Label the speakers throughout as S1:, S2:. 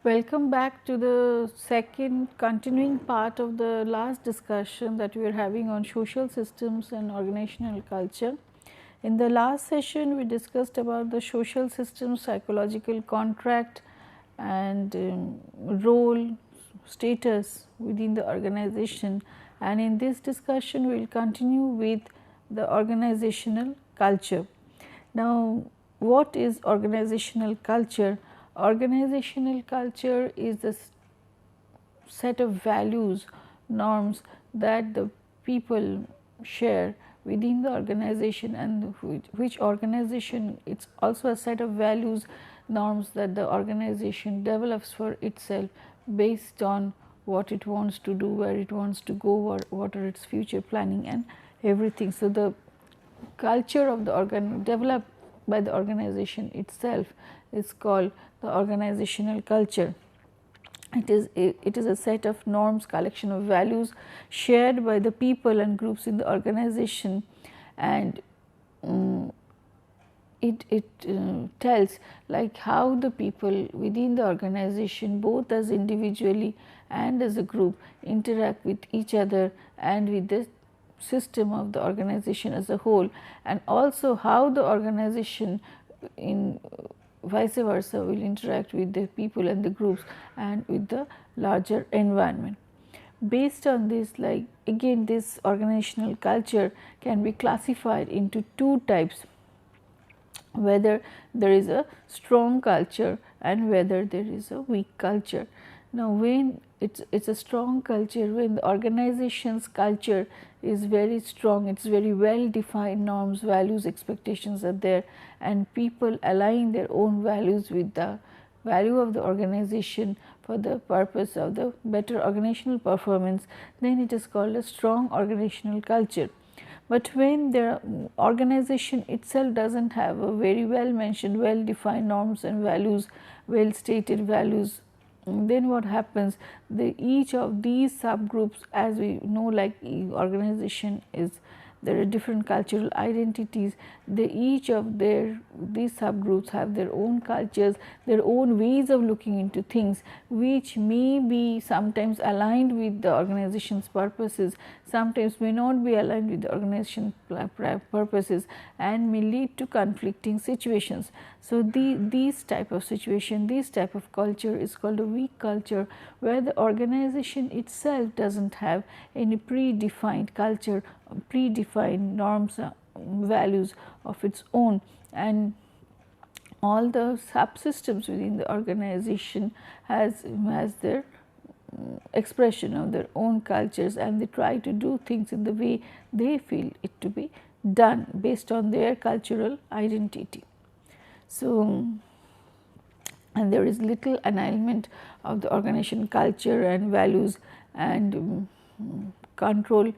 S1: Welcome back to the second continuing part of the last discussion that we are having on social systems and organizational culture. In the last session, we discussed about the social system, psychological contract and role, status within the organization, and in this discussion we will continue with the organizational culture. Now, what is organizational culture? Organizational culture is the set of values, norms that the people share within the organization, and which organization, it is also a set of values, norms that the organization develops for itself based on what it wants to do, where it wants to go, what are its future planning and everything. So, the culture of the developed by the organization itself is called the organizational culture. It is a set of norms, collection of values shared by the people and groups in the organization, and it tells like how the people within the organization, both as individually and as a group, interact with each other and with the system of the organization as a whole, and also how the organization in vice versa will interact with the people and the groups and with the larger environment. Based on this, like again, this organizational culture can be classified into two types, whether there is a strong culture and whether there is a weak culture. Now, when it's a strong culture, when the organization's culture is very strong, it's very well defined, norms, values, expectations are there, and people align their own values with the value of the organization for the purpose of the better organizational performance, then it is called a strong organizational culture. But when the organization itself does not have a very well mentioned, well defined norms and values, well stated values, then what happens, each of these subgroups, as we know, like organization is, there are different cultural identities, each of these subgroups have their own cultures, their own ways of looking into things, which may be sometimes aligned with the organization's purposes, sometimes may not be aligned with the organization's purposes, and may lead to conflicting situations. So, these type of situation, this type of culture is called a weak culture, where the organization itself does not have any predefined culture, predefined norms, values of its own, and all the subsystems within the organization has their expression of their own cultures, and they try to do things in the way they feel it to be done based on their cultural identity. So, and there is little alignment of the organization culture and values, and control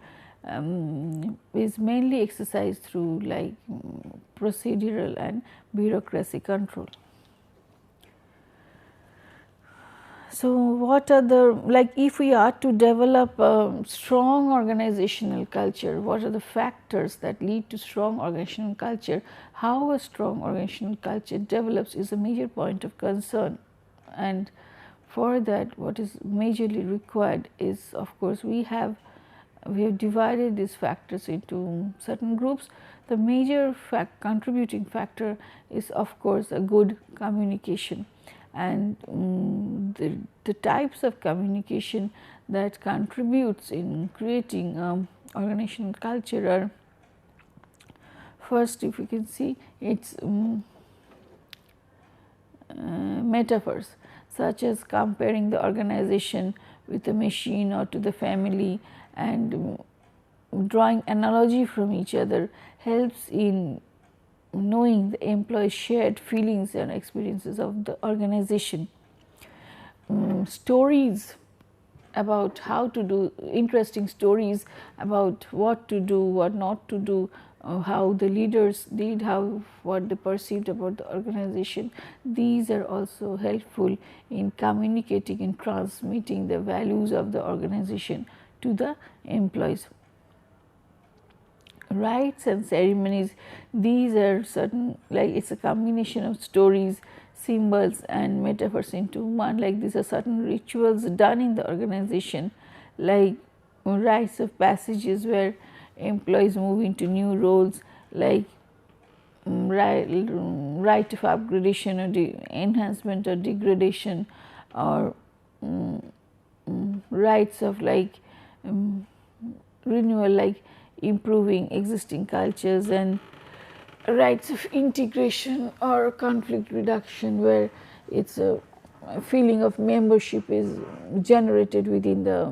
S1: is mainly exercised through like procedural and bureaucracy control. So, what are the, like if we are to develop a strong organizational culture, what are the factors that lead to strong organizational culture? How a strong organizational culture develops is a major point of concern, and for that what is majorly required is, of course, we have divided these factors into certain groups. The major contributing factor is, of course, a good communication, and the types of communication that contributes in creating organizational culture are, first, if you can see, it's metaphors, such as comparing the organization with a machine or to the family, and drawing analogy from each other helps in knowing the employees' shared feelings and experiences of the organization. Stories about how to do, interesting stories about what to do, what not to do, how the leaders did, what they perceived about the organization. These are also helpful in communicating and transmitting the values of the organization to the employees. rites and ceremonies, these are certain, like it's a combination of stories, symbols and metaphors into one. Like these are certain rituals done in the organization, like rites of passages where employees move into new roles, like right of upgradation or enhancement or degradation, or rights of like renewal, like improving existing cultures, and rights of integration or conflict reduction, where it's a feeling of membership is generated within the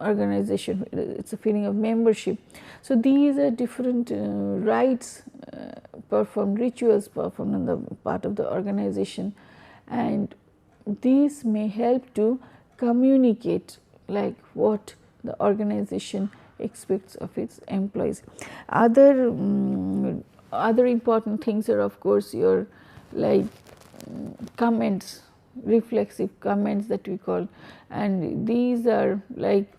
S1: organization. It's a feeling of membership. So these are different rites performed, rituals performed on the part of the organization, and these may help to communicate like what the organization expects of its employees. Other important things are of course your like comments, reflexive comments that we call, and these are like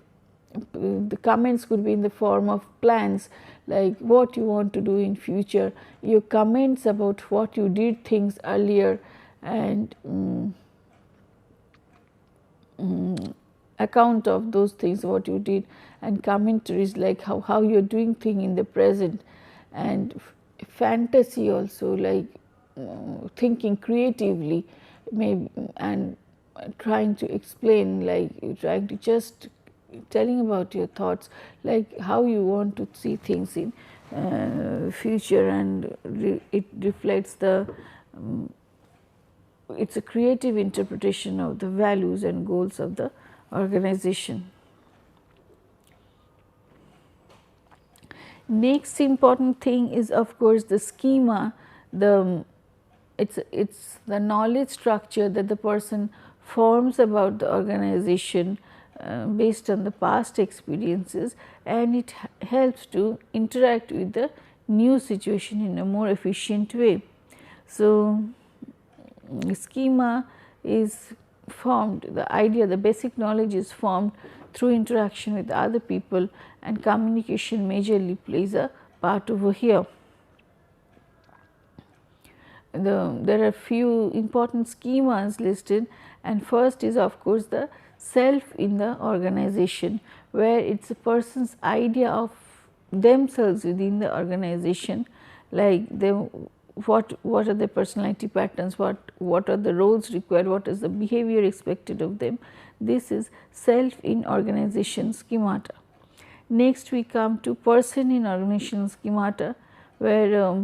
S1: the comments could be in the form of plans, like what you want to do in future, your comments about what you did things earlier, and account of those things what you did, and commentaries like how you are doing thing in the present, and fantasy also, like thinking creatively, maybe, and trying to explain, like trying to just telling about your thoughts, like how you want to see things in future, and it reflects the it's a creative interpretation of the values and goals of the organization. Next important thing is of course the schema, it's the knowledge structure that the person forms about the organization based on the past experiences, and it helps to interact with the new situation in a more efficient way. So schema is formed, the idea, the basic knowledge is formed through interaction with other people, and communication majorly plays a part over here. There are few important schemas listed, and first is of course the self in the organization, where it's a person's idea of themselves within the organization, like what are the personality patterns, what are the roles required, what is the behavior expected of them. This is self in organization schemata. Next we come to person in organization schemata, where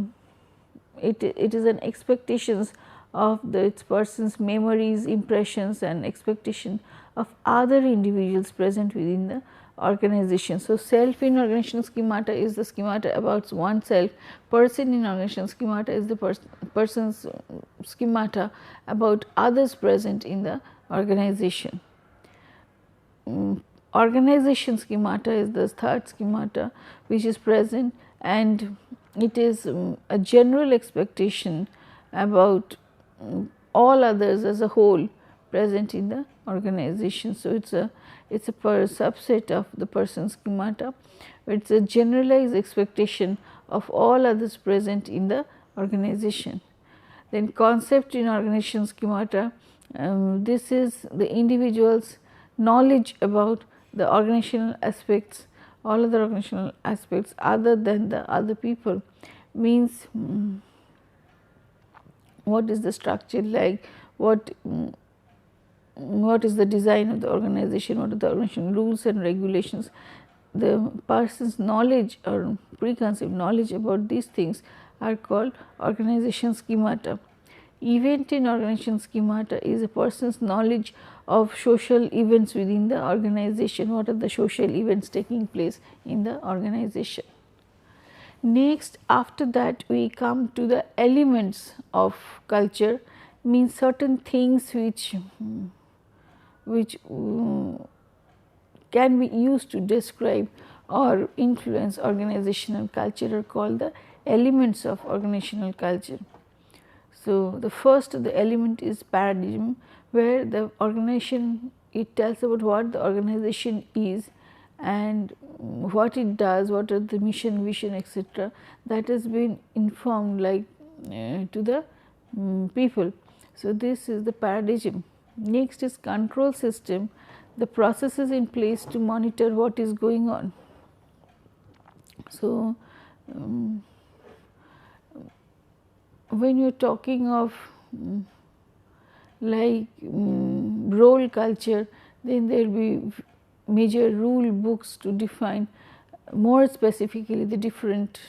S1: it is an expectations of its person's memories, impressions and expectation of other individuals present within the organization. So, self in organization schemata is the schemata about oneself, person in organization schemata is the person's schemata about others present in the organization. Organization schemata is the third schemata which is present, and it is a general expectation about all others as a whole present in the organization. So, it is a subset of the person schemata, it is a generalized expectation of all others present in the organization. Then concept in organization schemata, this is the individual's knowledge about the organizational aspects, all other organizational aspects other than the other people, means what is the structure like, what is the design of the organization, what are the organization rules and regulations. The person's knowledge or preconceived knowledge about these things are called organization schemata. Event in organization schemata is a person's knowledge of social events within the organization, what are the social events taking place in the organization. Next, after that we come to the elements of culture, means certain things which can be used to describe or influence organizational culture are called the elements of organizational culture. So, the first of the element is paradigm, where the organization, it tells about what the organization is and what it does, what are the mission, vision, etc. that has been informed like to the people. So, this is the paradigm. Next is control system, the processes in place to monitor what is going on. So, when you are talking of role culture, then there will be major rule books to define more specifically the different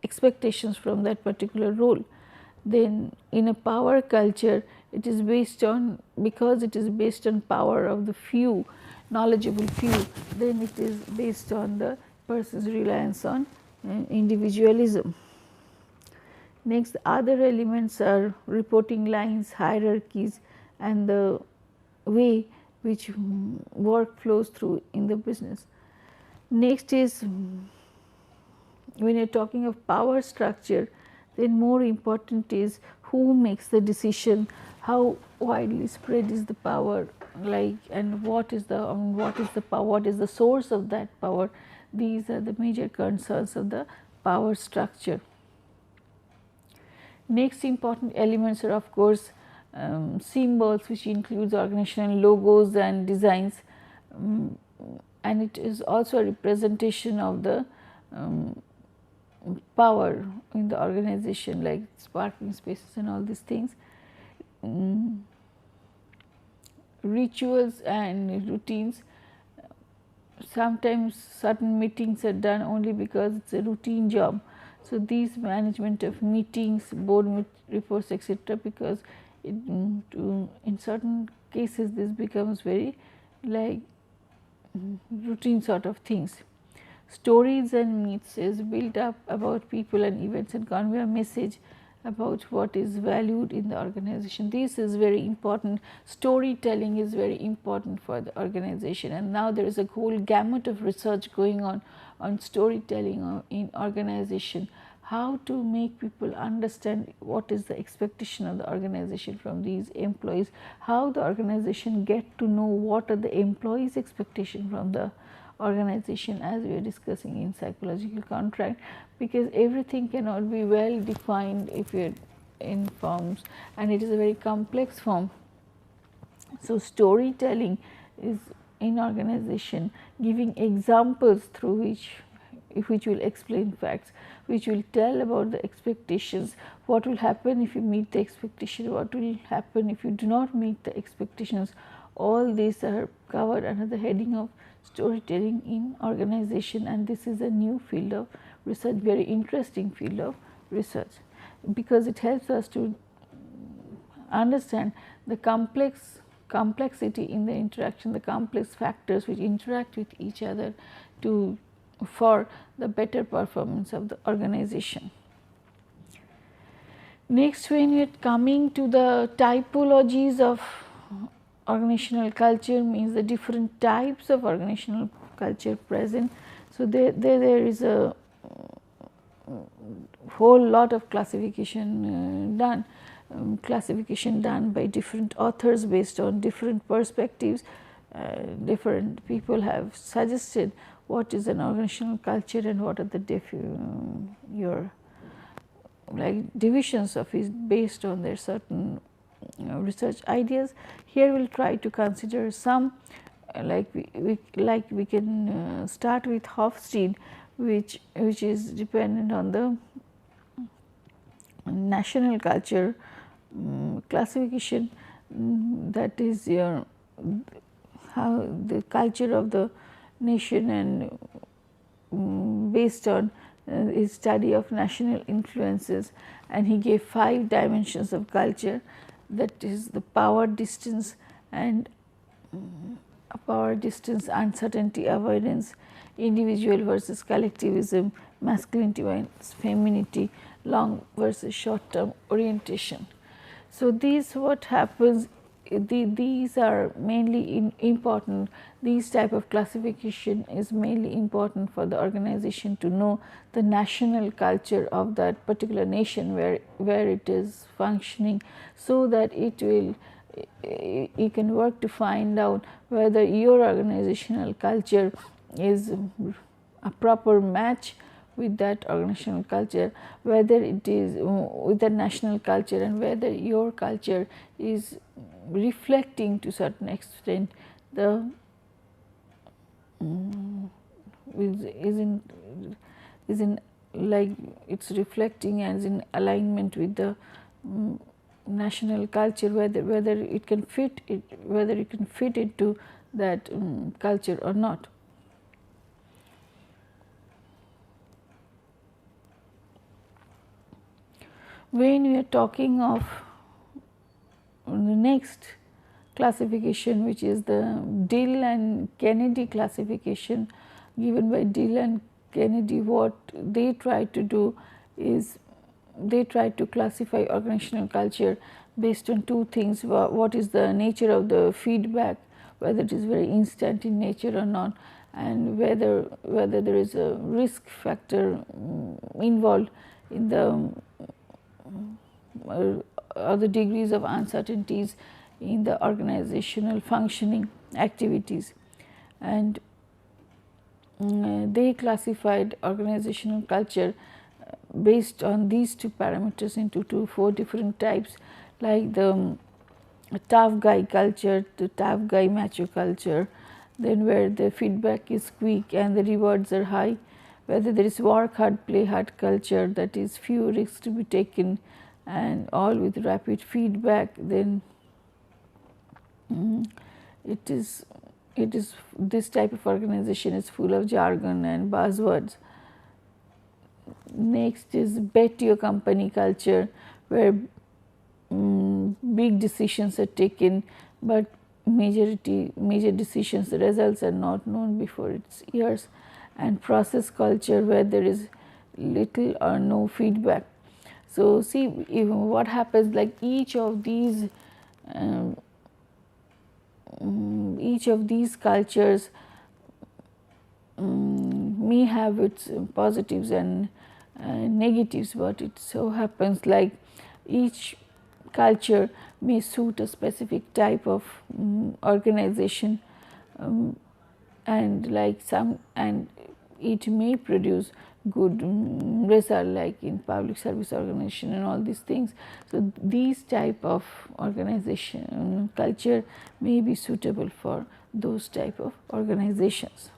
S1: expectations from that particular role. Then in a power culture, it is based on, because it is based on power of the few, knowledgeable few, then it is based on the person's reliance on individualism. Next, other elements are reporting lines, hierarchies, and the way which work flows through in the business. Next is, when you are talking of power structure, then more important is who makes the decision, how widely spread is the power, and what is the power, what is the source of that power. These are the major concerns of the power structure. Next important elements are of course symbols, which includes organizational logos and designs, and it is also a representation of the power in the organization, like parking spaces and all these things. Rituals and routines, sometimes certain meetings are done only because it is a routine job. So, these management of meetings, board reports, etc., because in certain cases this becomes very like routine sort of things. Stories and myths is built up about people and events and convey a message about what is valued in the organization. This is very important. Storytelling is very important for the organization, and now there is a whole gamut of research going on storytelling in organization, how to make people understand what is the expectation of the organization from these employees, how the organization get to know what are the employees' expectation from the organization, as we are discussing in psychological contract, because everything cannot be well defined if you are in forms, and it is a very complex form. So, storytelling is in organization, giving examples through which will explain facts, which will tell about the expectations, what will happen if you meet the expectation, what will happen if you do not meet the expectations. All these are covered under the heading of storytelling in organization, and this is a new field of research, very interesting field of research, because it helps us to understand the complexity in the interaction, the complex factors which interact with each other for the better performance of the organization. Next, when we are coming to the typologies of organizational culture, means the different types of organizational culture present. So, there is a whole lot of classification done. Classification done by different authors based on different perspectives. Different people have suggested what is an organizational culture and what are the divisions of it based on their certain research ideas. Here we will try to consider some, we can start with Hofstede, which is dependent on the national culture classification, that is how the culture of the nation, and based on his study of national influences, and he gave 5 dimensions of culture, that is the power distance and uncertainty avoidance, individual versus collectivism, masculinity versus femininity, long versus short term orientation. So, what happens, these are mainly important. These type of classification is mainly important for the organization to know the national culture of that particular nation where it is functioning, so that you can work to find out whether your organizational culture is a proper match with that organizational culture, whether it is with the national culture, and whether your culture is reflecting to certain extent the is in like it's reflecting and is in alignment with the national culture, whether it can fit it, whether it can fit into that culture or not. When we are talking of the next classification, which is the Dill and Kennedy classification given by Dill and Kennedy, what they try to do is they try to classify organizational culture based on two things: what is the nature of the feedback, whether it is very instant in nature or not, and whether there is a risk factor involved in the or the degrees of uncertainties in the organizational functioning activities. And they classified organizational culture based on these two parameters into four different types, like the tough guy culture, the tough guy macho culture, then where the feedback is quick and the rewards are high, whether there is work hard, play hard culture, that is few risks to be taken and all with rapid feedback, then it is this type of organization is full of jargon and buzzwords. Next is bet your company culture, where big decisions are taken, but major decisions, the results are not known before its years. And process culture, where there is little or no feedback. So see what happens, like each of these cultures may have its positives and negatives, but it so happens like each culture may suit a specific type of organization, and like and it may produce good result, like in public service organization and all these things. So these type of organization culture may be suitable for those type of organizations.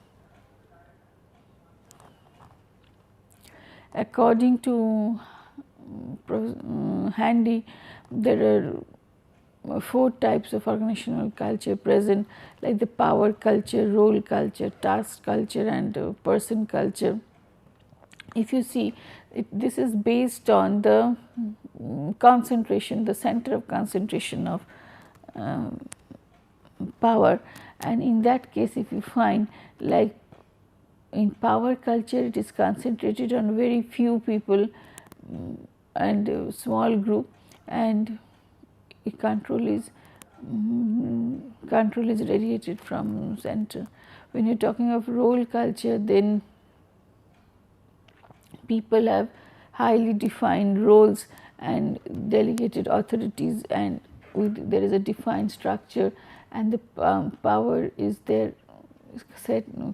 S1: According to Handy, there are four types of organizational culture present, like the power culture, role culture, task culture, and person culture. If you see, this is based on the concentration, the center of concentration of power, and in that case, if you find, like in power culture, it is concentrated on very few people and a small group, and control is radiated from center. When you are talking of role culture, then people have highly defined roles and delegated authorities, and there is a defined structure, and the power is there,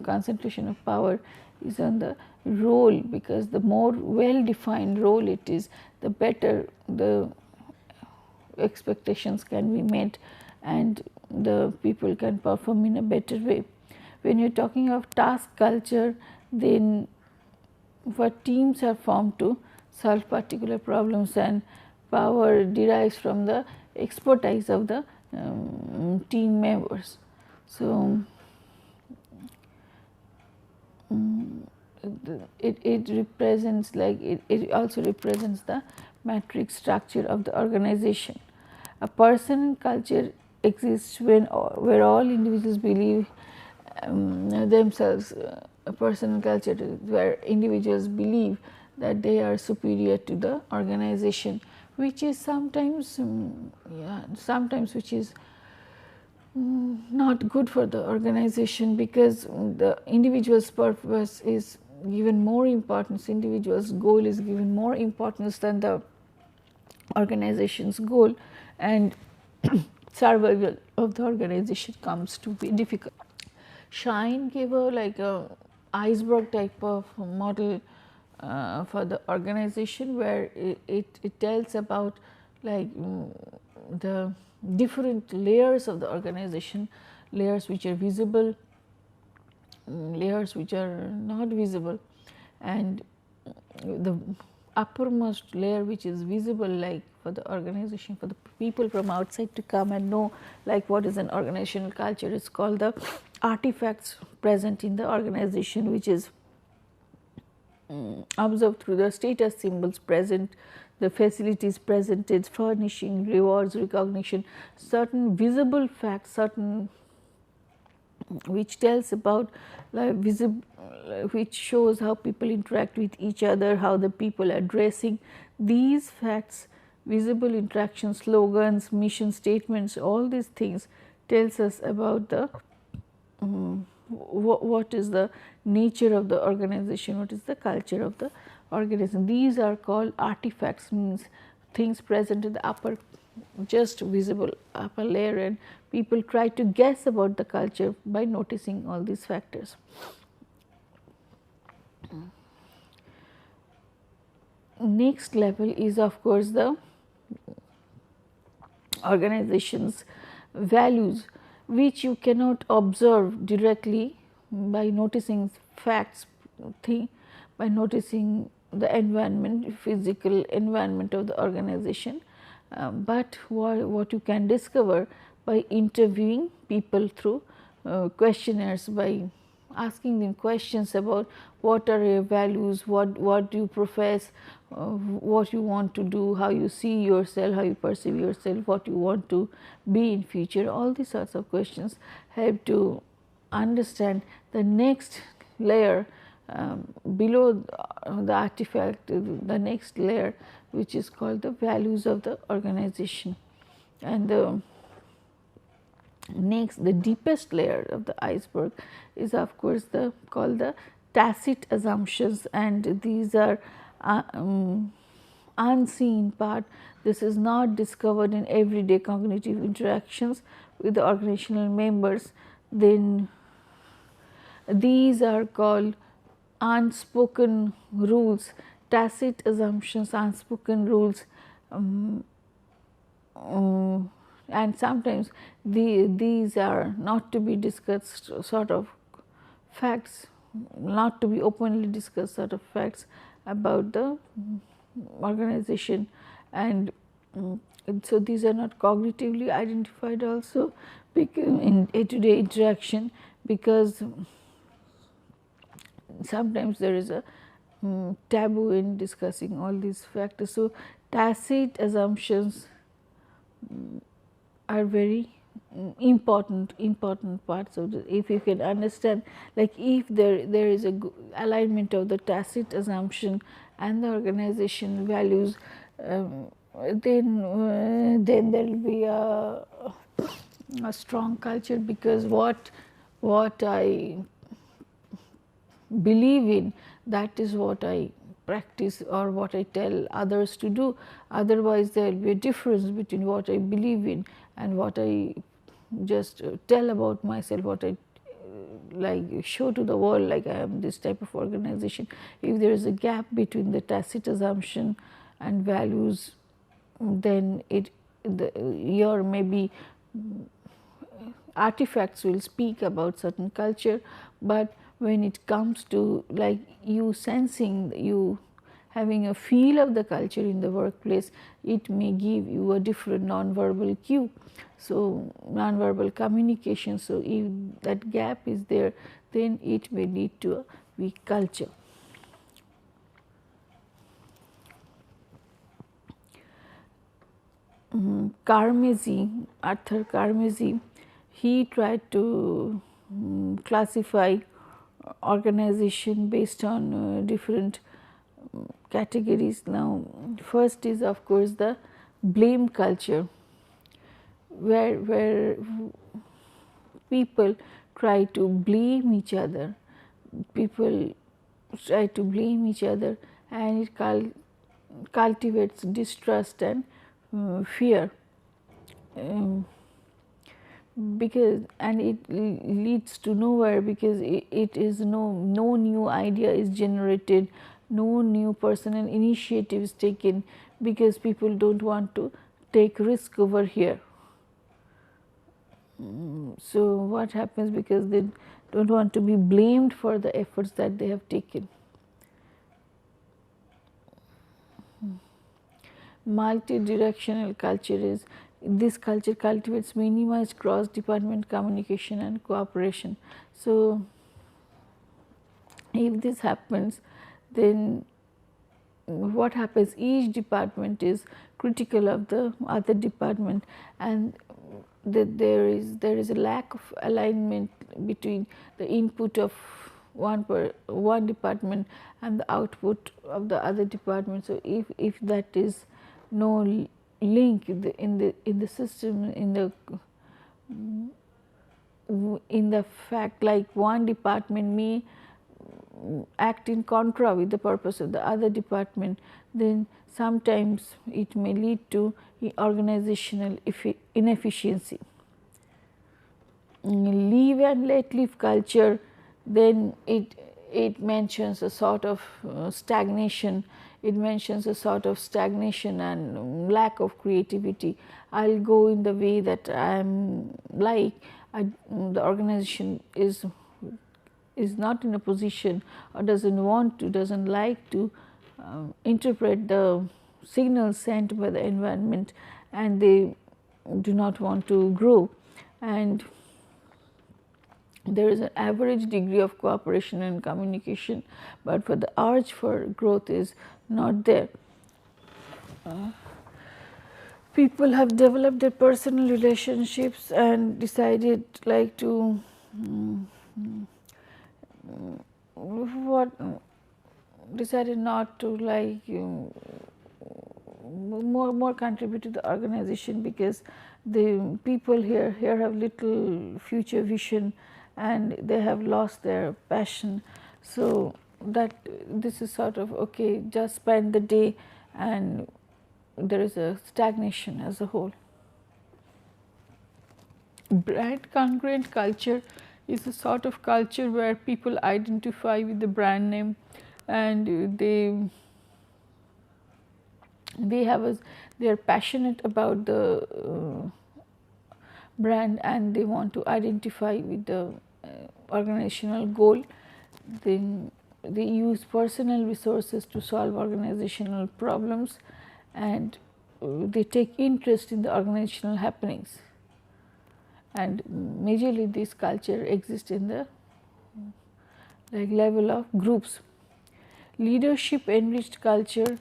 S1: concentration of power is on the role, because the more well defined role it is, the better the expectations can be met and the people can perform in a better way. When you are talking of task culture, then what teams are formed to solve particular problems, and power derives from the expertise of the team members. So it represents, like it also represents the matrix structure of the organization. A person culture exists where all individuals believe themselves. A personal culture where individuals believe that they are superior to the organization, which is sometimes which is not good for the organization, because the individual's purpose is given more importance, individual's goal is given more importance than the organization's goal, and survival of the organization comes to be difficult. Shine gave a like a iceberg type of model for the organization, where it tells about like the different layers of the organization, layers which are visible, layers which are not visible, and the uppermost layer which is visible, like for the organization, for the people from outside to come and know like what is an organizational culture, is called the artifacts present in the organization, which is observed through the status symbols present, the facilities presented, furnishing, rewards, recognition, certain visible facts, certain which tells about like which shows how people interact with each other, how the people are dressing. These facts, visible interactions, slogans, mission statements, all these things tells us about the what is the nature of the organization, what is the culture of the organization. These are called artifacts, means things present in the upper, just visible upper layer, and people try to guess about the culture by noticing all these factors. Next level is of course the organization's values, which you cannot observe directly by noticing facts, by noticing the environment, physical environment of the organization, but what you can discover by interviewing people through questionnaires, by asking them questions about what are your values, what do you profess, what you want to do, how you see yourself, how you perceive yourself, what you want to be in future. All these sorts of questions help to understand the next layer below the artifact, the next layer, which is called the values of the organization. And the next, the deepest layer of the iceberg is of course called the tacit assumptions, and these are unseen part. This is not discovered in everyday cognitive interactions with the organizational members. Then these are called unspoken rules, tacit assumptions, unspoken rules, and sometimes these are not to be discussed sort of facts, not to be openly discussed sort of facts about the organization, and so these are not cognitively identified also in day-to-day interaction, because sometimes there is a taboo in discussing all these factors. So, tacit assumptions are very important parts of the, if you can understand, like if there is a alignment of the tacit assumption and the organization values, then there will be a strong culture, because what I believe in, that is what I practice or what I tell others to do. Otherwise, there will be a difference between what I believe in and what I just tell about myself, what I like show to the world, like I am this type of organization. If there is a gap between the tacit assumption and values, then your maybe artifacts will speak about certain culture, but when it comes to like you sensing, you having a feel of the culture in the workplace, it may give you a different non-verbal cue. So, non-verbal communication. So, if that gap is there, then it may lead to a weak culture. Arthur Carmezi, he tried to classify organization based on different categories. Now, first is of course the blame culture, where people try to blame each other. People try to blame each other, and it cultivates distrust and fear. because and it leads to nowhere, because it is no new idea is generated, no new personal initiative is taken, because people do not want to take risk over here. So, what happens, because they do not want to be blamed for the efforts that they have taken. Multi-directional culture is, this culture cultivates minimized cross department communication and cooperation. So, if this happens, then what happens, each department is critical of the other department, and that there is a lack of alignment between the input of one department and the output of the other department. So, if that is no link in the system, in the fact, like one department may act in contra with the purpose of the other department, then sometimes it may lead to organizational inefficiency. Leave and let live culture, then it mentions a sort of stagnation. It mentions a sort of stagnation and lack of creativity. I will go in the way that I am like. The organization is not in a position, or doesn't like to interpret the signals sent by the environment, and they do not want to grow, and there is an average degree of cooperation and communication, but for the urge for growth is not there. People have developed their personal relationships and decided like to decided not to like more contribute to the organization, because the people here have little future vision and they have lost their passion. So, that this is sort of okay, just spend the day, and there is a stagnation as a whole. Brand congruent culture is a sort of culture where people identify with the brand name, and they are passionate about the brand, and they want to identify with the organizational goal. Then they use personal resources to solve organizational problems, and they take interest in the organizational happenings, and majorly this culture exists in the like level of groups. Leadership enriched culture,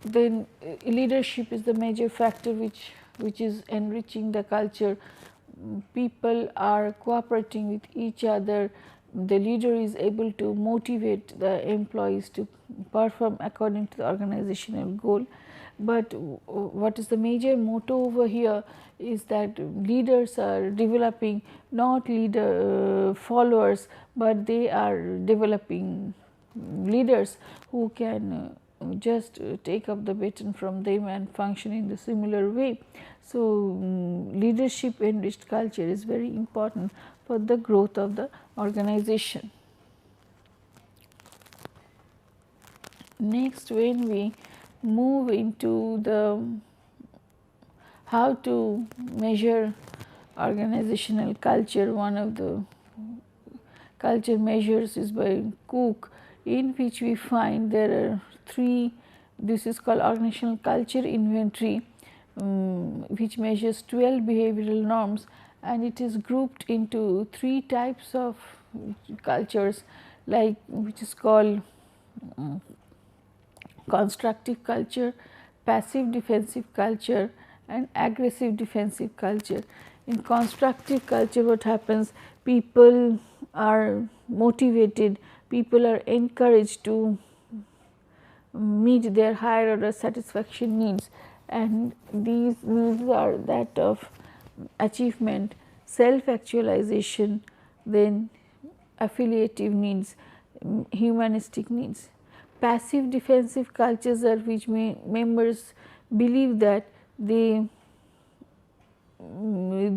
S1: then leadership is the major factor which is enriching the culture. People are cooperating with each other, the leader is able to motivate the employees to perform according to the organizational goal. But what is the major motto over here is that leaders are developing not leader followers, but they are developing leaders who can just take up the baton from them and function in the similar way. So, leadership enriched culture is very important for the growth of the organization. Next, when we move into the how to measure organizational culture, one of the culture measures is by Cook, in which we find there are three. This is called organizational culture inventory, which measures 12 behavioral norms, and it is grouped into three types of cultures, like which is called constructive culture, passive defensive culture, and aggressive defensive culture. In constructive culture, what happens? People are motivated, people are encouraged to meet their higher order satisfaction needs, and these needs are that of achievement, self actualization, then affiliative needs, humanistic needs. Passive defensive cultures are which members believe that they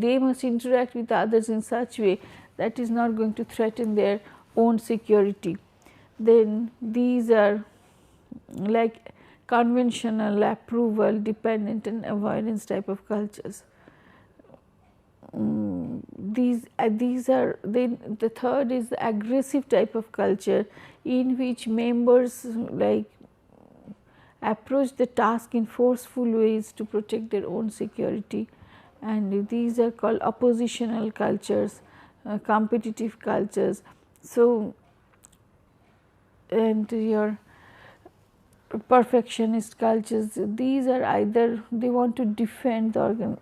S1: they must interact with others in such way that is not going to threaten their own security. Then these are like conventional, approval, dependent and avoidance type of cultures. These are, then the third is the aggressive type of culture, in which members like approach the task in forceful ways to protect their own security, and these are called oppositional cultures, competitive cultures. So, and your perfectionist cultures, these are either they want to defend the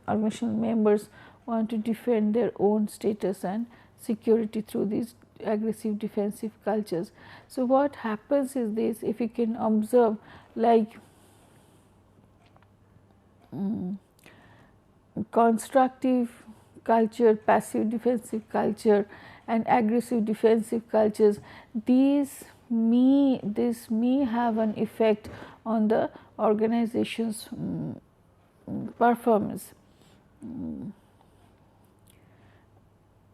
S1: organizational members want to defend their own status and security through these aggressive defensive cultures. So, what happens is this, if you can observe, like constructive culture, passive defensive culture and aggressive defensive cultures, this may have an effect on the organization's performance.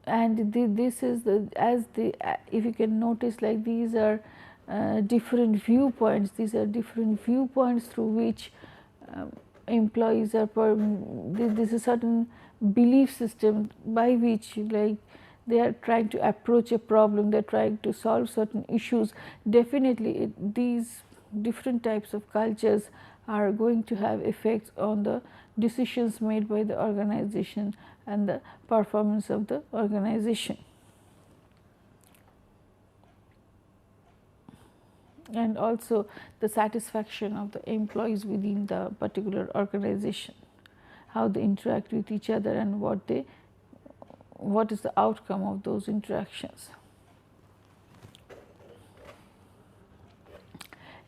S1: And this is if you can notice, like these are different viewpoints, through which employees are this is certain belief system by which like they are trying to approach a problem, they are trying to solve certain issues. Definitely these different types of cultures are going to have effects on the decisions made by the organization and the performance of the organization. And also the satisfaction of the employees within the particular organization, how they interact with each other and what is the outcome of those interactions.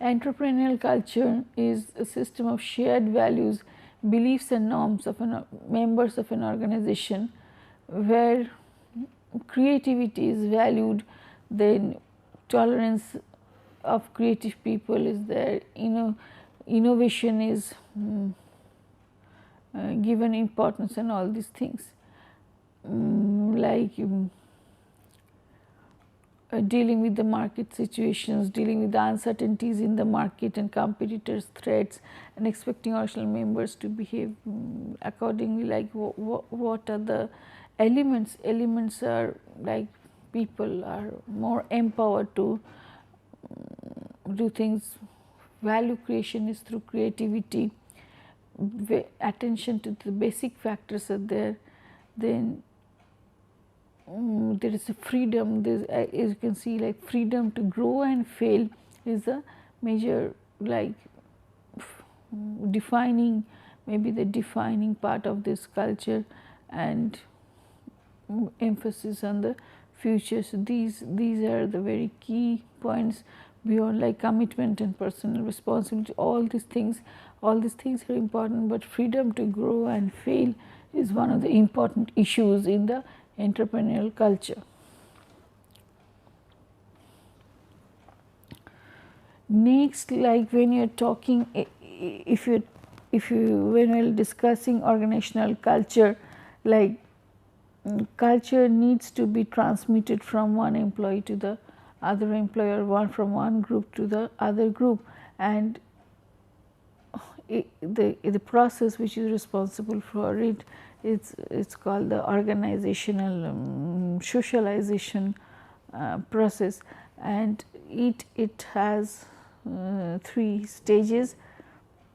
S1: Entrepreneurial culture is a system of shared values, beliefs and norms of members of an organization, where creativity is valued, then tolerance of creative people is there, innovation is given importance, and all these things, like dealing with the market situations, dealing with the uncertainties in the market and competitors' threats, and expecting organizational members to behave accordingly. Like what are the elements? Elements are like people are more empowered to do things. Value creation is through creativity. Attention to the basic factors are there. Then there is a freedom. As you can see, like freedom to grow and fail is a major, like defining, maybe the defining part of this culture, and emphasis on the future. So these are the very key points beyond like commitment and personal responsibility. All these things are important, but freedom to grow and fail is one of the important issues in the entrepreneurial culture. Next, like when you are talking, when we are discussing organizational culture, like culture needs to be transmitted from one employee to the other employee, or from one group to the other group, and the process which is responsible for it, it's called the organizational socialization process, and it has 3 stages.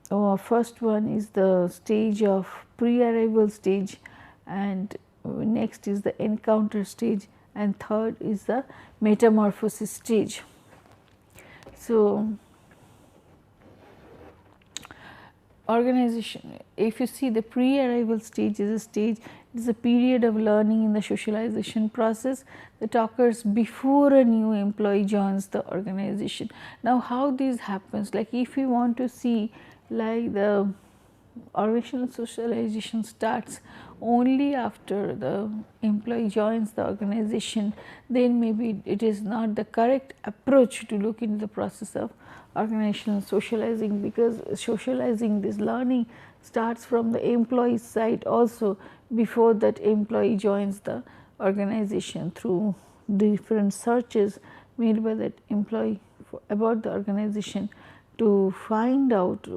S1: First one is the stage of pre-arrival stage, and next is the encounter stage, and third is the metamorphosis stage. So, organization, if you see, the pre-arrival stage is a stage, it is a period of learning in the socialization process that occurs before a new employee joins the organization. Now, how this happens, like if you want to see, like the organizational socialization starts only after the employee joins the organization, then maybe it is not the correct approach to look into the process of organizational socializing, because socializing, this learning starts from the employee side also, before that employee joins the organization, through different searches made by that employee about the organization, to find out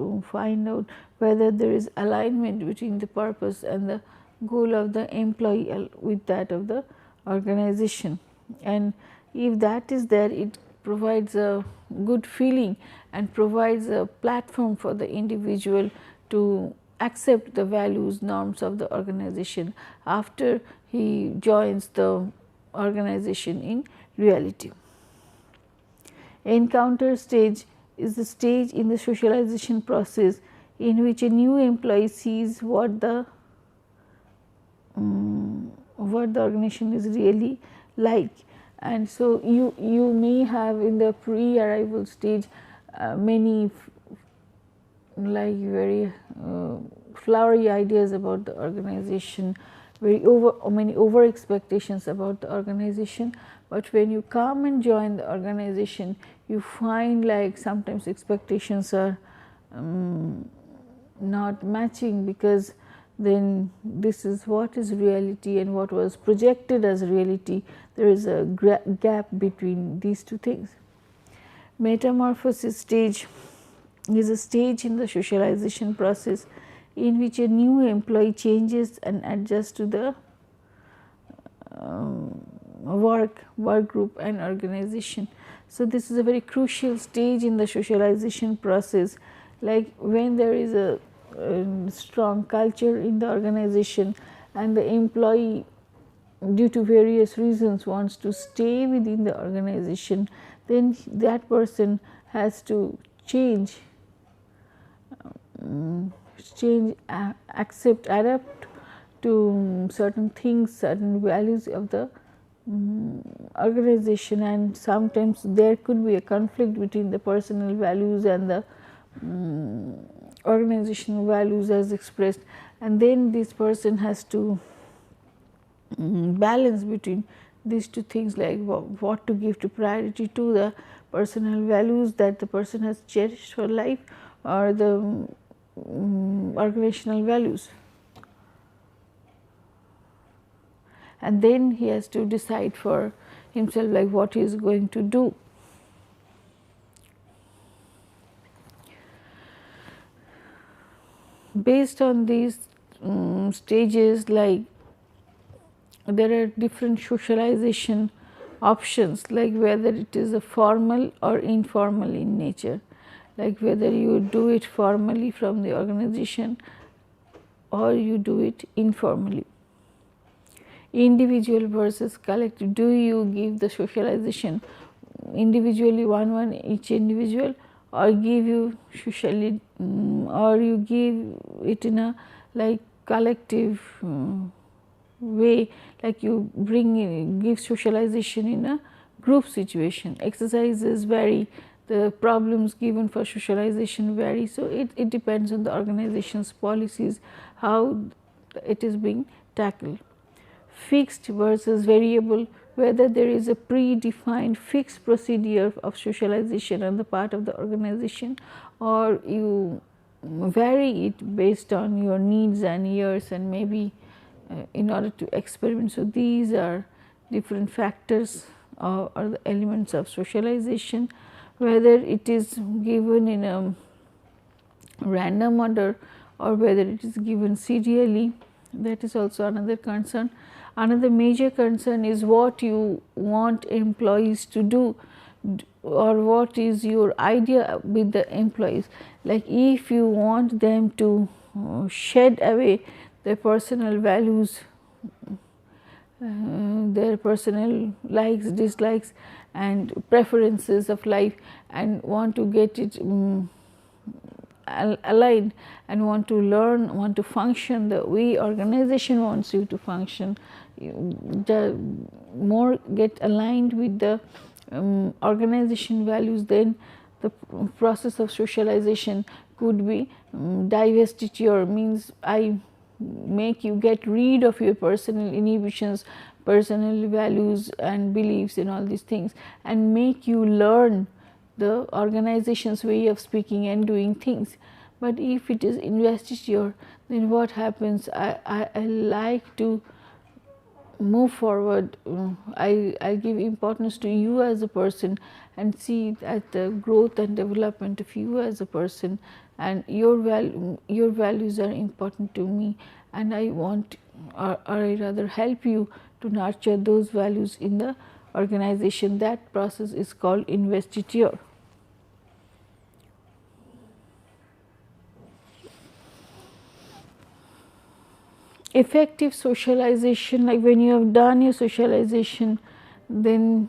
S1: whether there is alignment between the purpose and the goal of the employee with that of the organization. And if that is there, it provides a good feeling and provides a platform for the individual to accept the values, norms of the organization after he joins the organization in reality. Encounter stage is the stage in the socialization process in which a new employee sees what the organization is really like. And so, you may have in the pre-arrival stage many like very flowery ideas about the organization, many over expectations about the organization. But when you come and join the organization, you find like sometimes expectations are not matching, because then this is what is reality and what was projected as reality. There is a gap between these two things. Metamorphosis stage is a stage in the socialization process in which a new employee changes and adjusts to the work group and organization. So, this is a very crucial stage in the socialization process, like when there is a strong culture in the organization and the employee, due to various reasons, wants to stay within the organization, then that person has to change, accept, adapt to certain things, certain values of the organization. And sometimes there could be a conflict between the personal values and the organizational values as expressed, and then this person has to balance between these two things, like what to give to priority to, the personal values that the person has cherished for life, or the organizational values. And then he has to decide for himself like what he is going to do. Based on these stages, like there are different socialization options, like whether it is a formal or informal in nature, like whether you do it formally from the organization or you do it informally. Individual versus collective, do you give the socialization individually, one each individual, or give you socially, or you give it in a like collective way, like you give socialization in a group situation. Exercises vary, the problems given for socialization vary. So, it depends on the organization's policies how it is being tackled. Fixed versus variable, whether there is a predefined fixed procedure of socialization on the part of the organization, or you vary it based on your needs and years, and maybe in order to experiment. So, these are different factors or the elements of socialization. Whether it is given in a random order or whether it is given serially, that is also another concern. Another major concern is what you want employees to do, or what is your idea with the employees. Like if you want them to shed away their personal values, their personal likes, dislikes and preferences of life, and want to get it aligned, and want to learn, want to function the way organization wants you to function, the more get aligned with the organization values, then the process of socialization could be divestiture, means I make you get rid of your personal inhibitions, personal values and beliefs and all these things, and make you learn the organization's way of speaking and doing things. But if it is investiture, then what happens? I like to move forward. I give importance to you as a person and see at the growth and development of you as a person, and your values are important to me, and I want, or I rather help you to nurture those values in the organization. That process is called investiture. Effective socialization, like when you have done your socialization, then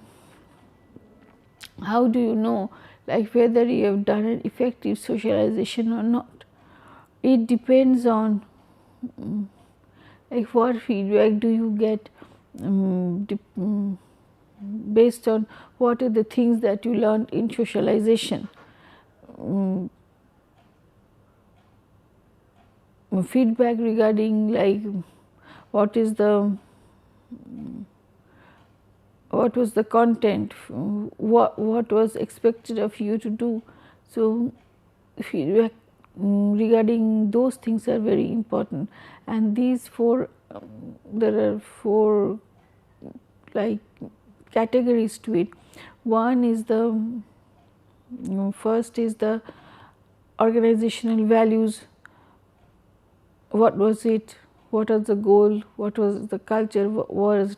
S1: how do you know like whether you have done an effective socialization or not? It depends on like what feedback do you get, based on what are the things that you learned in socialization. Feedback regarding like what is the what was the content, what was expected of you to do. So feedback regarding those things are very important, and these four, there are four like categories to it. One is the first is the organizational values. What was it? What was the goal? What was the culture? Was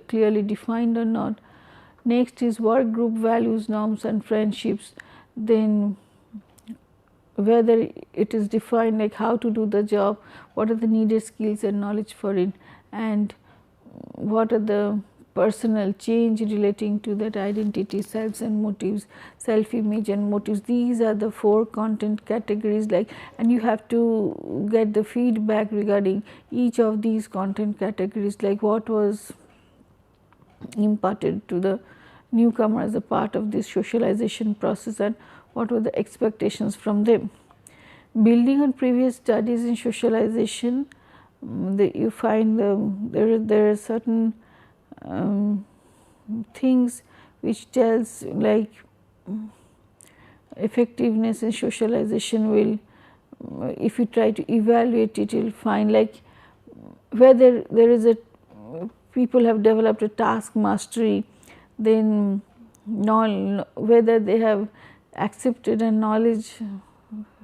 S1: clearly defined or not? Next is work group values, norms and friendships. Then whether it is defined like how to do the job, what are the needed skills and knowledge for it, and what are the personal change relating to that identity, selves and motives, self image and motives. These are the four content categories, like, and you have to get the feedback regarding each of these content categories, like what was imparted to the newcomer as a part of this socialization process and what were the expectations from them. Building on previous studies in socialization, you find there are certain things which tells like effectiveness in socialization will, if you try to evaluate it, you will find like whether there is a people have developed a task mastery, then whether they have accepted and knowledge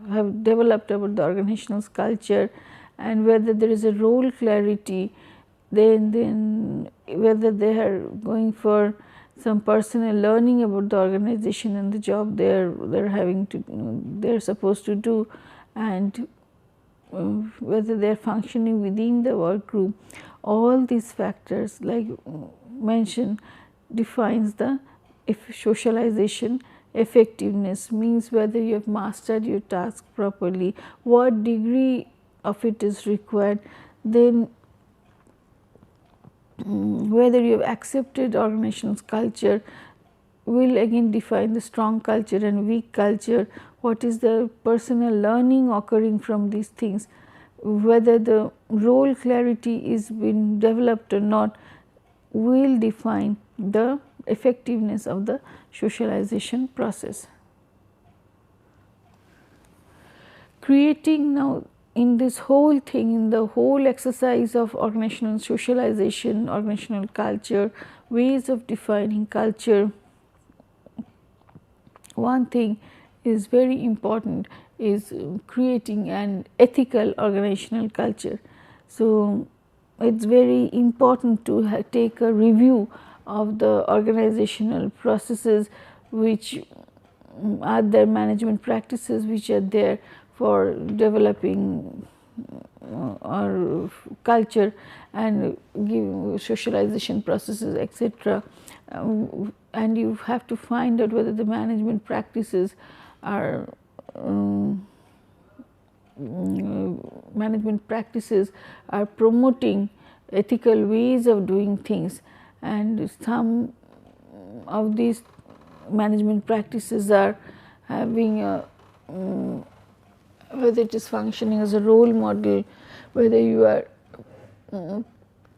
S1: have developed about the organizational culture, and whether there is a role clarity, then whether they are going for some personal learning about the organization and the job they're having to they're supposed to do, and whether they are functioning within the work group. All these factors like mentioned defines the socialization effectiveness, means whether you have mastered your task properly, what degree of it is required, then whether you have accepted organizational culture will again define the strong culture and weak culture, what is the personal learning occurring from these things, whether the role clarity is being developed or not will define the effectiveness of the socialization process. Creating now in this whole thing, in the whole exercise of organizational socialization, organizational culture, ways of defining culture, one thing is very important is creating an ethical organizational culture. So, it is very important to take a review of the organizational processes which are there, management practices which are there for developing our culture and give socialization processes, etc. And you have to find out whether the management practices are promoting ethical ways of doing things, and some of these management practices are having a whether it is functioning as a role model, whether you are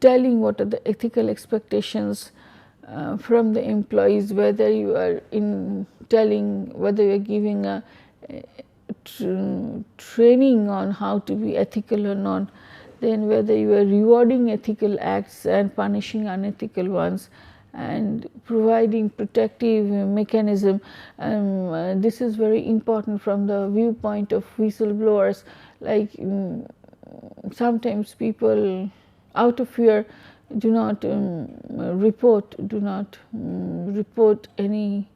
S1: telling what are the ethical expectations from the employees, whether you are telling, whether you are giving a training on how to be ethical or not, then whether you are rewarding ethical acts and punishing unethical ones, and providing protective mechanism. This is very important from the viewpoint of whistleblowers. Like sometimes people out of fear do not report any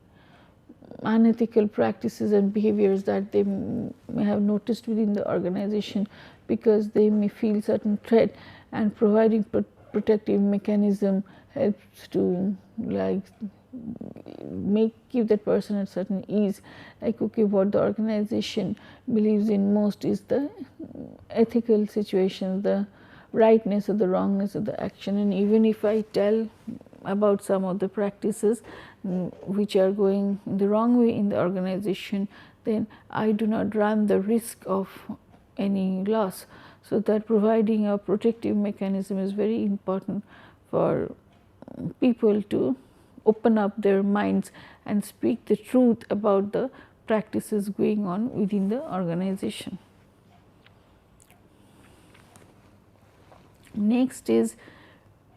S1: unethical practices and behaviors that they may have noticed within the organization, because they may feel certain threat, and providing protective mechanism helps to like give that person at certain ease. Like, okay, what the organization believes in most is the ethical situation, the rightness or the wrongness of the action. And even if I tell about some of the practices which are going the wrong way in the organization, then I do not run the risk of any loss. So that providing a protective mechanism is very important for people to open up their minds and speak the truth about the practices going on within the organization. Next is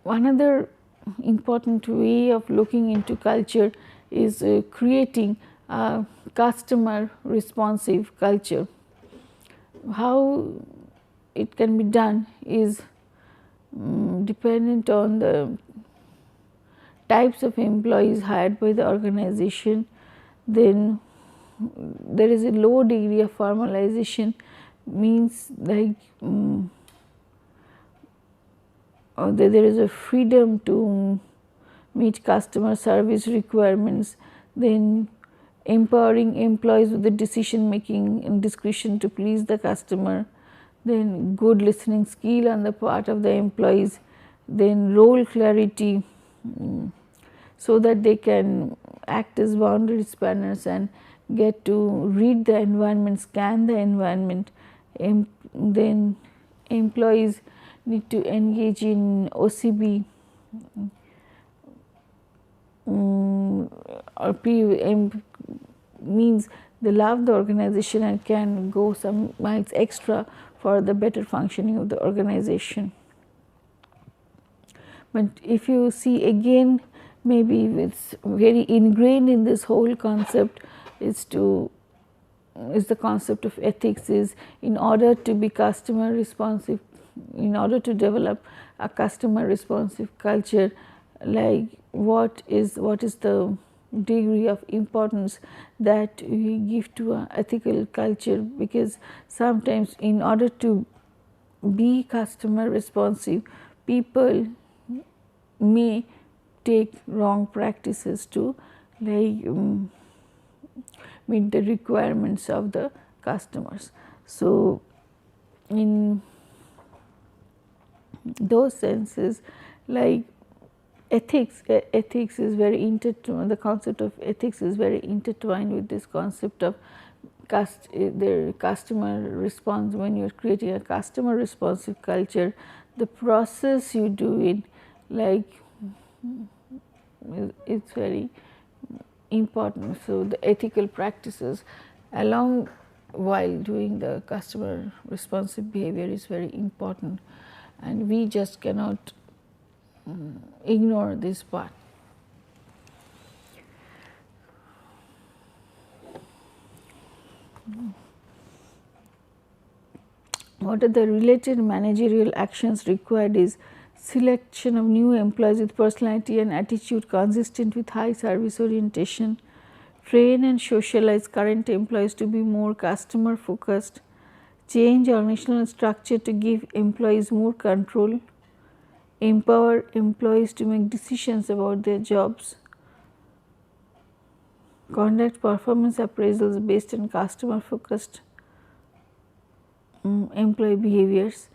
S1: another important way of looking into culture is creating a customer responsive culture. How it can be done is dependent on the types of employees hired by the organization. Then there is a low degree of formalization, means like there is a freedom to meet customer service requirements. Then empowering employees with the decision making and discretion to please the customer. Then good listening skill on the part of the employees. Then role clarity, so that they can act as boundary spanners and get to read the environment, scan the environment. Then employees need to engage in OCB or means they love the organization and can go some miles extra for the better functioning of the organization. But if you see again, maybe it's very ingrained in this whole concept is the concept of ethics. Is in order to be customer responsive, in order to develop a customer responsive culture, like what is the degree of importance that we give to an ethical culture, because sometimes in order to be customer responsive, people may take wrong practices to like meet the requirements of the customers. So in those senses, like ethics is very intertwined. The concept of ethics is very intertwined with this concept of the customer response. When you are creating a customer responsive culture, the process you do it, like it's very important. So the ethical practices along while doing the customer responsive behavior is very important, and we just cannot ignore this part. What are the related managerial actions required is selection of new employees with personality and attitude consistent with high service orientation, train and socialize current employees to be more customer focused, change organizational structure to give employees more control, empower employees to make decisions about their jobs, conduct performance appraisals based on customer focused employee behaviors,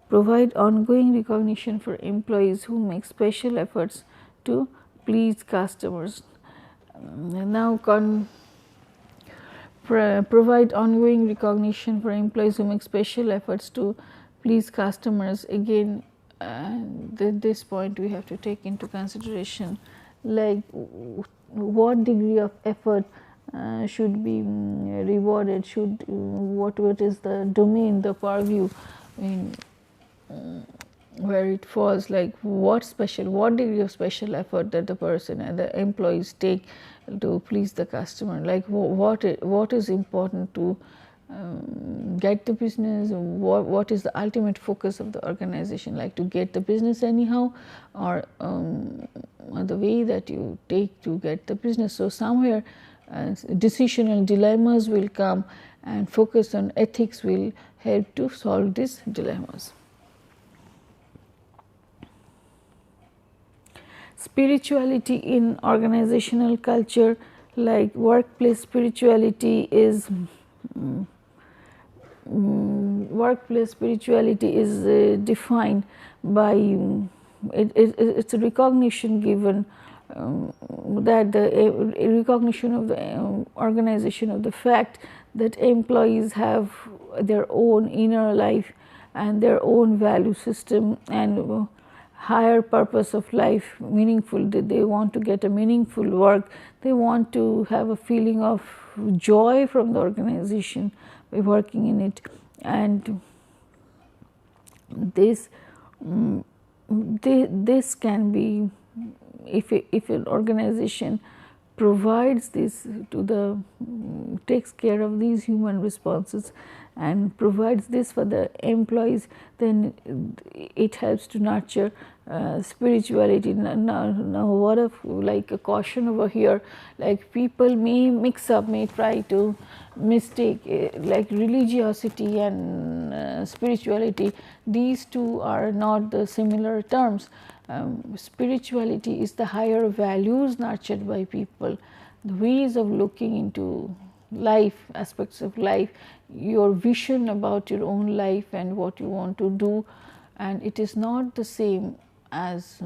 S1: provide ongoing recognition for employees who make special efforts to please customers. Now, provide ongoing recognition for employees who make special efforts to please customers. Again, at this point we have to take into consideration like what degree of effort should be rewarded, should what is the domain, the purview in where it falls, like what degree of special effort that the person and the employees take to please the customer, like what is important to get the business, what is the ultimate focus of the organization, like to get the business anyhow, or the way that you take to get the business. So somewhere decisional dilemmas will come, and focus on ethics will help to solve these dilemmas. Spirituality in organizational culture, like workplace spirituality is defined by it's a recognition given that the recognition of the organization of the fact that employees have their own inner life and their own value system and higher purpose of life, meaningful, that they want to get a meaningful work, they want to have a feeling of joy from the organization by working in it. And this this can be, if an organization provides this to the takes care of these human responses and provides this for the employees, then it helps to nurture spirituality. Now what if, like a caution over here, like people may mix up, may try to mistake like religiosity and spirituality. These two are not the similar terms. Spirituality is the higher values nurtured by people, the ways of looking into life, aspects of life, your vision about your own life and what you want to do. And it is not the same as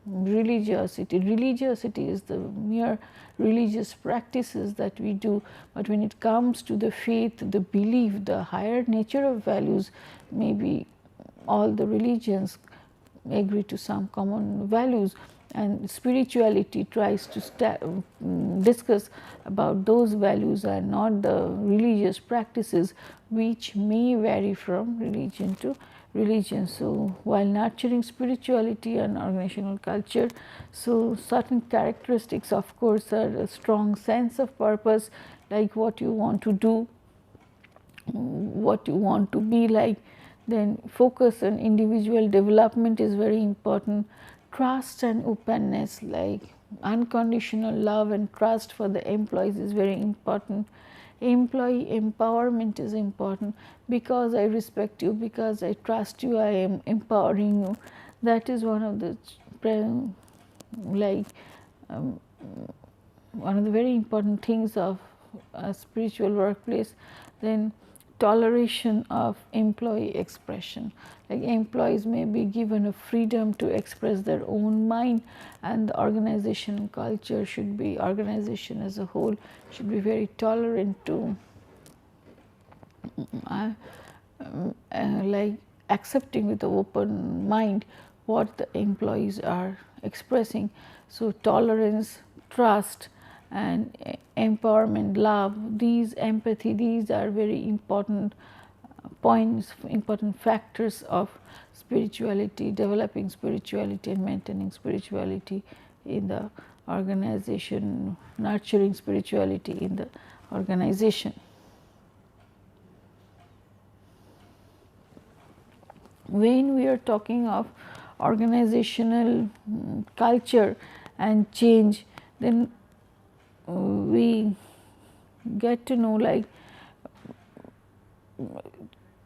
S1: religiosity. Religiosity is the mere religious practices that we do, but when it comes to the faith, the belief, the higher nature of values, maybe all the religions agree to some common values, and spirituality tries to discuss about those values and not the religious practices, which may vary from religion to religion. So while nurturing spirituality and organizational culture, so certain characteristics of course are a strong sense of purpose, like what you want to do, what you want to be like. Then focus on individual development is very important. Trust and openness, like unconditional love and trust for the employees is very important. Employee empowerment is important. Because I respect you, because I trust you, I am empowering you. That is one of the one of the very important things of a spiritual workplace. Then toleration of employee expression, like employees may be given a freedom to express their own mind, and the organization culture should be, organization as a whole should be very tolerant to like accepting with an open mind what the employees are expressing. So tolerance, trust and empowerment, love, these empathy, these are very important points, important factors of spirituality, developing spirituality and maintaining spirituality in the organization, nurturing spirituality in the organization. When we are talking of organizational culture and change, then we get to know like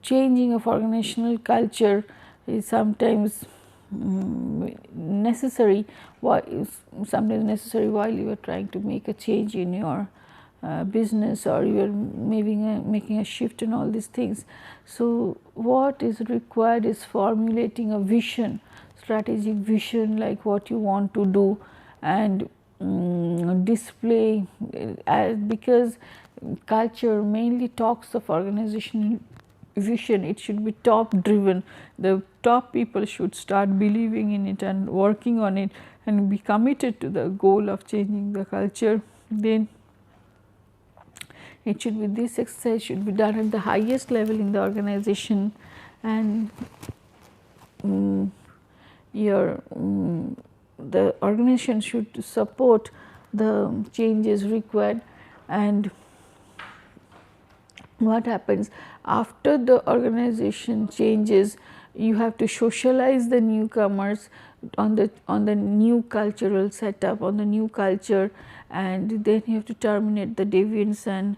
S1: changing of organizational culture is sometimes necessary. Sometimes necessary while you are trying to make a change in your business, or you are making a shift in all these things. So what is required is formulating a vision, strategic vision, like what you want to do, and display, because culture mainly talks of organizational vision. It should be top driven. The top people should start believing in it and working on it and be committed to the goal of changing the culture. Then it should be this exercise should be done at the highest level in the organization, and the organization should support the changes required. And what happens after the organization changes, you have to socialize the newcomers on the new cultural setup, on the new culture, and then you have to terminate the deviance and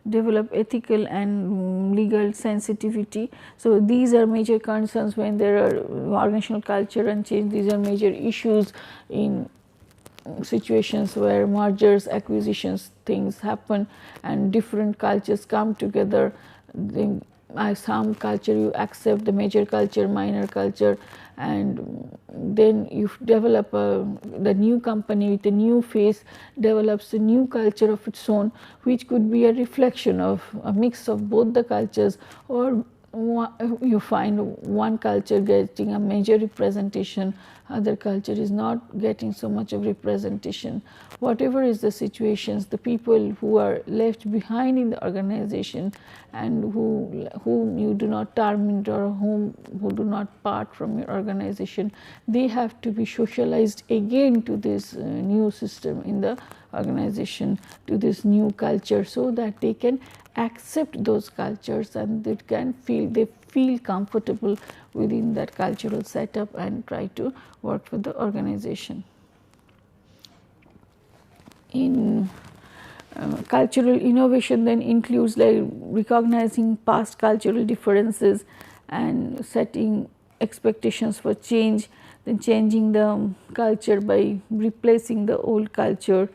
S1: develop ethical and legal sensitivity. So, these are major concerns when there are organizational culture and change. These are major issues in situations where mergers, acquisitions, things happen and different cultures come together. Some culture you accept, the major culture, minor culture, and then you develop the new company with a new face develops a new culture of its own, which could be a reflection of a mix of both the cultures, or you find one culture getting a major representation, other culture is not getting so much of representation. Whatever is the situations, the people who are left behind in the organization and whom you do not terminate or who do not part from your organization, they have to be socialized again to this new system in the organization, to this new culture, so that they can accept those cultures and they feel comfortable within that cultural setup and try to work with the organization. In cultural innovation then includes like recognizing past cultural differences and setting expectations for change, then changing the culture by replacing the old culture.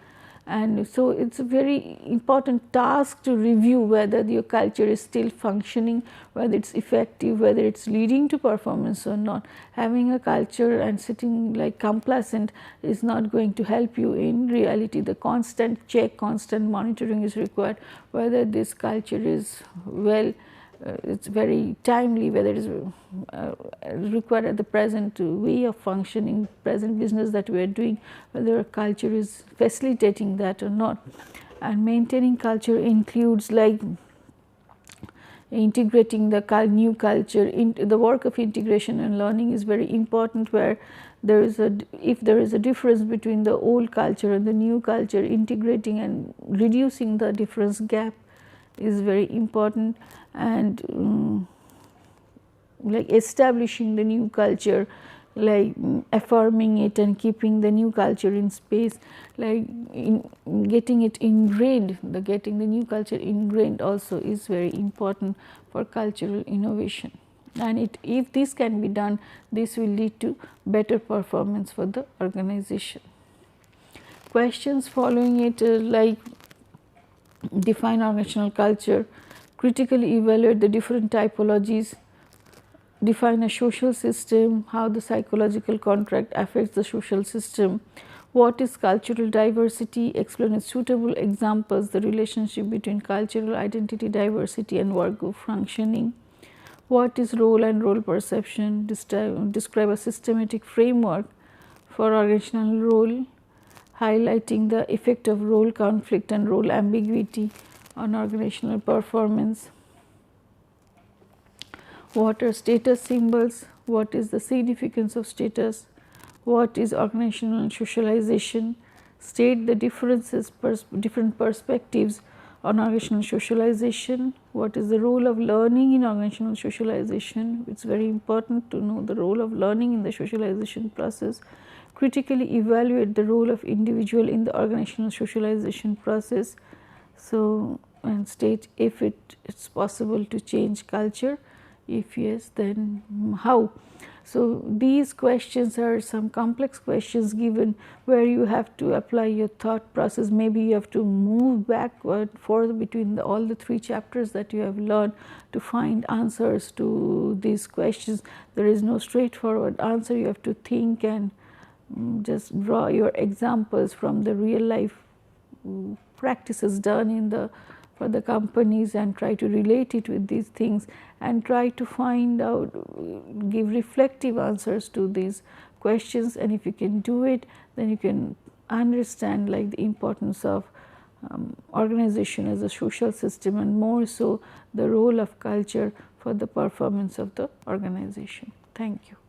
S1: And so, it is a very important task to review whether your culture is still functioning, whether it is effective, whether it is leading to performance or not. Having a culture and sitting like complacent is not going to help you. In reality, the constant check, constant monitoring is required whether this culture is well, it's very timely, whether it is required at the present way of functioning, present business that we are doing, whether a culture is facilitating that or not. And maintaining culture includes like integrating the new culture into the work of integration and learning is very important, where there is if there is a difference between the old culture and the new culture, integrating and reducing the difference gap is very important. And like establishing the new culture, like affirming it and keeping the new culture in space, like getting it ingrained, getting the new culture ingrained also is very important for cultural innovation. And if this can be done, this will lead to better performance for the organization. Questions following it like define organizational culture, critically evaluate the different typologies, define a social system, how the psychological contract affects the social system, what is cultural diversity, explain with suitable examples the relationship between cultural identity, diversity and work group functioning, what is role and role perception, describe a systematic framework for organizational role, highlighting the effect of role conflict and role ambiguity on organizational performance. What are status symbols? What is the significance of status? What is organizational socialization? State the differences, different perspectives on organizational socialization. What is the role of learning in organizational socialization? It is very important to know the role of learning in the socialization process. Critically evaluate the role of individual in the organizational socialization process. So, and state if it's possible to change culture, if yes, then how. So, these questions are some complex questions given where you have to apply your thought process. Maybe you have to move backward forward between all the 3 chapters that you have learned to find answers to these questions. There is no straightforward answer. You have to think and just draw your examples from the real life practices done for the companies and try to relate it with these things and try to find out, give reflective answers to these questions. And if you can do it, then you can understand like the importance of organization as a social system, and more so the role of culture for the performance of the organization. Thank you.